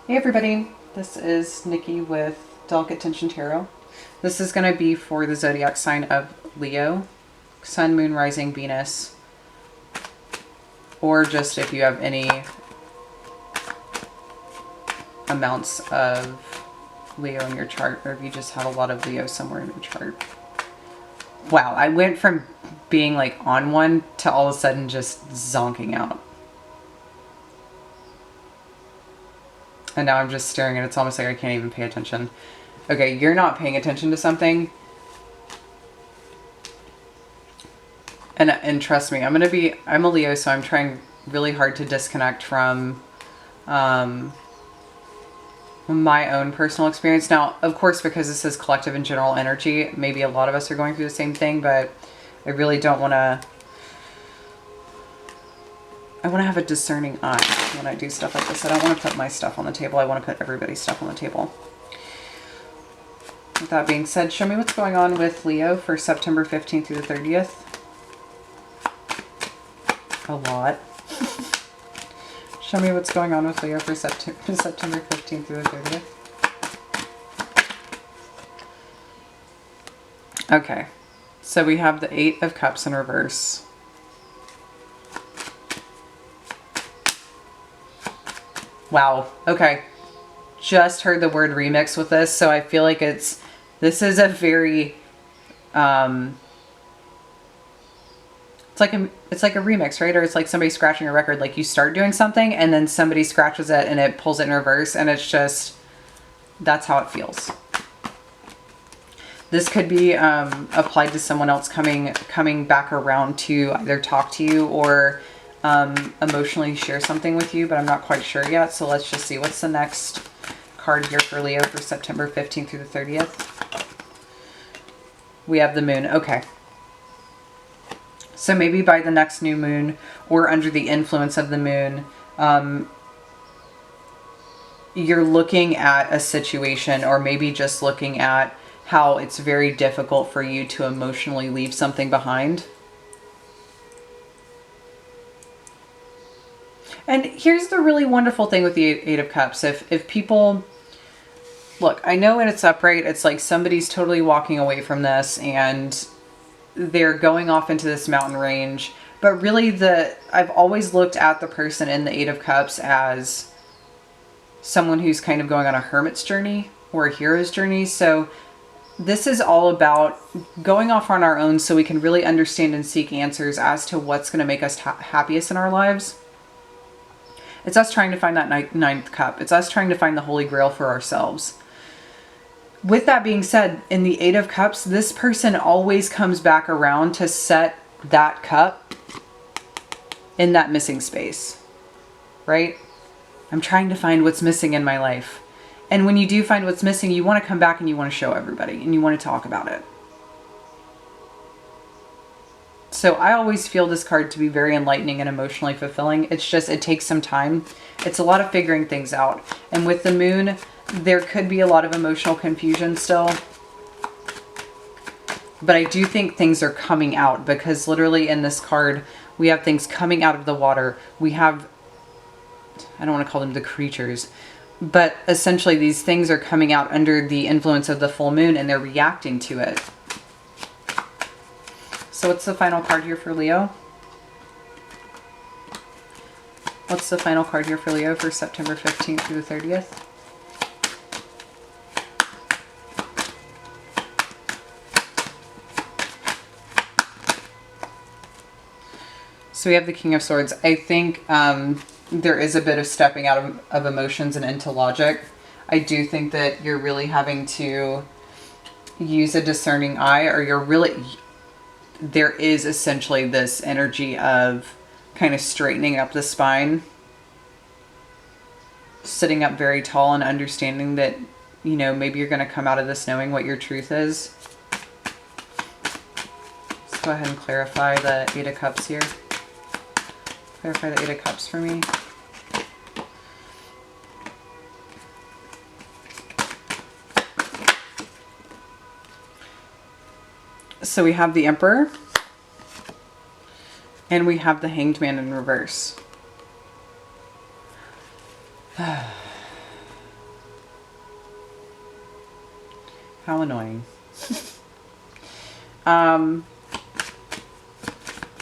Hey everybody, this is Nikki with Delicate Tension Tarot. This is going to be for the zodiac sign of Leo, Sun, Moon, Rising, Venus, or just if you have any amounts of Leo in your chart, or if you just have a lot of Leo somewhere in your chart. Wow, I went from being like on one to all of a sudden just zonking out. And now I'm just staring and it's almost like I can't even pay attention. Okay, you're not paying attention to something. And trust me, I'm a Leo, so I'm trying really hard to disconnect from my own personal experience. Now, of course, because this is collective and general energy, maybe a lot of us are going through the same thing, but I really don't want to... I want to have a discerning eye when I do stuff like this. I don't want to put my stuff on the table. I want to put everybody's stuff on the table. With that being said, show me what's going on with Leo for September 15th through the 30th. A lot. Show me what's going on with Leo for September 15th through the 30th. Okay. So we have the 8 of Cups in reverse. Wow. Okay. Just heard the word remix with this, so I feel like this is a very it's like a remix, right? Or it's like somebody scratching a record. Like you start doing something and then somebody scratches it and it pulls it in reverse, and it's just, that's how it feels. This could be applied to someone else coming back around to either talk to you or emotionally share something with you, but I'm not quite sure yet. So let's just see. What's the next card here for Leo for September 15th through the 30th? We have the moon. Okay. So maybe by the next new moon or under the influence of the moon, you're looking at a situation, or maybe just looking at how it's very difficult for you to emotionally leave something behind. And here's the really wonderful thing with the Eight of Cups. If people... Look, I know when it's upright, it's like somebody's totally walking away from this and they're going off into this mountain range. But really, I've always looked at the person in the Eight of Cups as someone who's kind of going on a hermit's journey or a hero's journey. So this is all about going off on our own so we can really understand and seek answers as to what's going to make us happiest in our lives. It's us trying to find that ninth cup. It's us trying to find the Holy Grail for ourselves. With that being said, in the Eight of Cups, this person always comes back around to set that cup in that missing space, right? I'm trying to find what's missing in my life. And when you do find what's missing, you want to come back and you want to show everybody and you want to talk about it. So I always feel this card to be very enlightening and emotionally fulfilling. It's just, it takes some time. It's a lot of figuring things out. And with the moon, there could be a lot of emotional confusion still. But I do think things are coming out, because literally in this card, we have things coming out of the water. We have, I don't want to call them the creatures, but essentially these things are coming out under the influence of the full moon and they're reacting to it. So what's the final card here for Leo? What's the final card here for Leo for September 15th through the 30th? So we have the King of Swords. I think there is a bit of stepping out of emotions and into logic. I do think that you're really having to use a discerning eye, or there is essentially this energy of kind of straightening up the spine, sitting up very tall and understanding that, you know, maybe you're going to come out of this knowing what your truth is. Let's go ahead and clarify the Eight of Cups here. Clarify the Eight of Cups for me. So we have the Emperor and we have the Hanged Man in reverse. How annoying.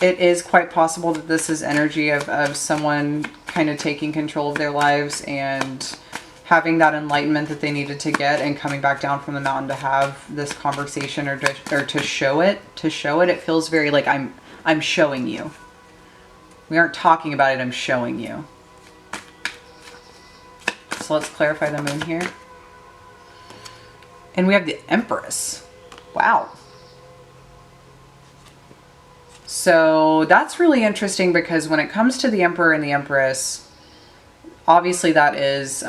It is quite possible that this is energy of someone kind of taking control of their lives and having that enlightenment that they needed to get and coming back down from the mountain to have this conversation or to show it. To show it. It feels very like I'm showing you. We aren't talking about it, I'm showing you. So let's clarify the moon here. And we have the Empress. Wow. So that's really interesting because when it comes to the Emperor and the Empress, obviously that is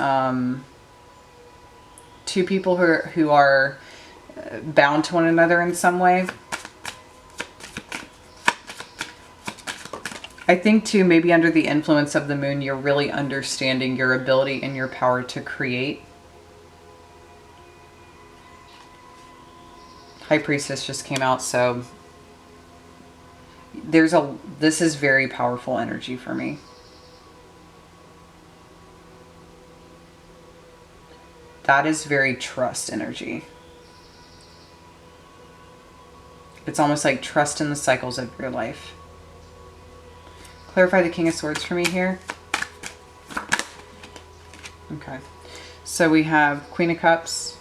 two people who are bound to one another in some way. I think too, maybe under the influence of the moon, you're really understanding your ability and your power to create. High Priestess just came out, so this is very powerful energy for me. That is very trust energy. It's almost like trust in the cycles of your life. Clarify the King of Swords for me here. Okay. So we have Queen of Cups.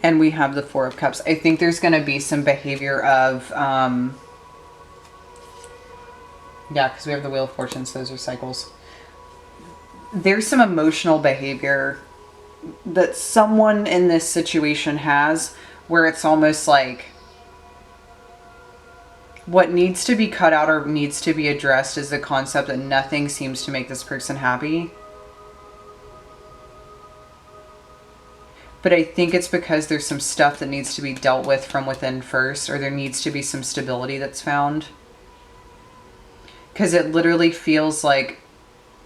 And we have the Four of Cups. I think there's going to be some behavior of, yeah, because we have the Wheel of Fortune, so those are cycles. There's some emotional behavior that someone in this situation has where it's almost like what needs to be cut out or needs to be addressed is the concept that nothing seems to make this person happy. But I think it's because there's some stuff that needs to be dealt with from within first, or there needs to be some stability that's found. Because it literally feels like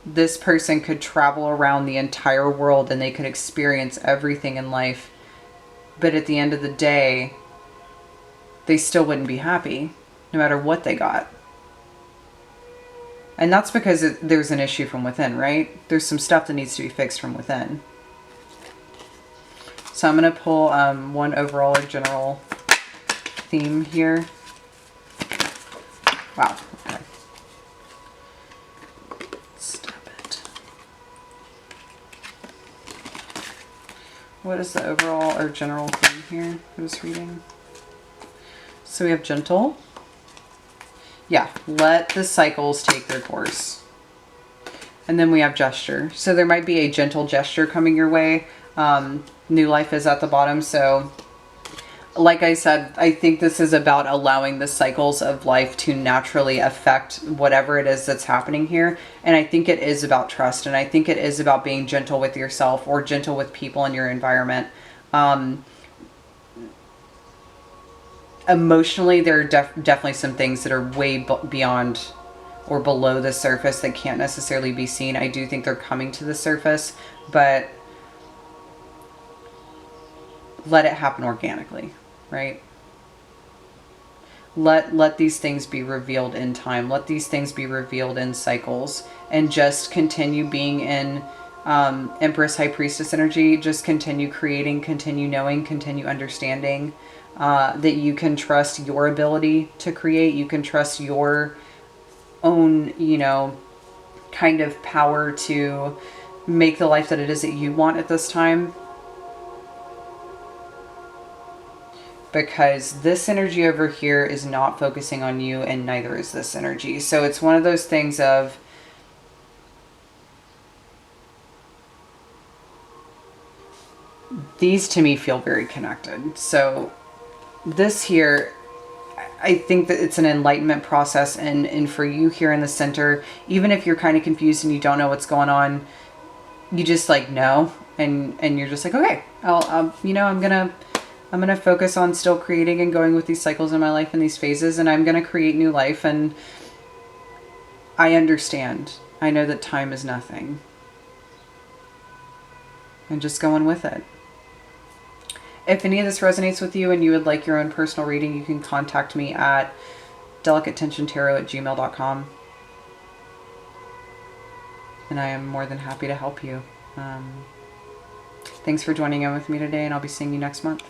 this person could travel around the entire world and they could experience everything in life. But at the end of the day, they still wouldn't be happy, no matter what they got. And that's because there's an issue from within, right? There's some stuff that needs to be fixed from within. So I'm going to pull one overall or general theme here. Wow. Okay. Stop it. What is the overall or general theme here for this reading? So we have gentle. Yeah, let the cycles take their course. And then we have gesture. So there might be a gentle gesture coming your way. New life is at the bottom. So like I said, I think this is about allowing the cycles of life to naturally affect whatever it is that's happening here. And I think it is about trust. And I think it is about being gentle with yourself or gentle with people in your environment. Emotionally, there are definitely some things that are way beyond or below the surface that can't necessarily be seen. I do think they're coming to the surface, but let it happen organically, right? Let these things be revealed in time. Let these things be revealed in cycles, and just continue being in Empress High Priestess energy. Just continue creating, continue knowing, continue understanding that you can trust your ability to create. You can trust your own, you know, kind of power to make the life that it is that you want at this time. Because this energy over here is not focusing on you, and neither is this energy. So it's one of those things of these to me feel very connected. So this here, I think that it's an enlightenment process, and for you here in the center, even if you're kind of confused and you don't know what's going on, you just like know, and you're just like, okay, I'll you know, I'm gonna focus on still creating and going with these cycles in my life and these phases, and I'm gonna create new life. And I understand. I know that time is nothing. And just going with it. If any of this resonates with you and you would like your own personal reading, you can contact me at delicatetensiontarot@gmail.com. and I am more than happy to help you. Thanks for joining in with me today, and I'll be seeing you next month.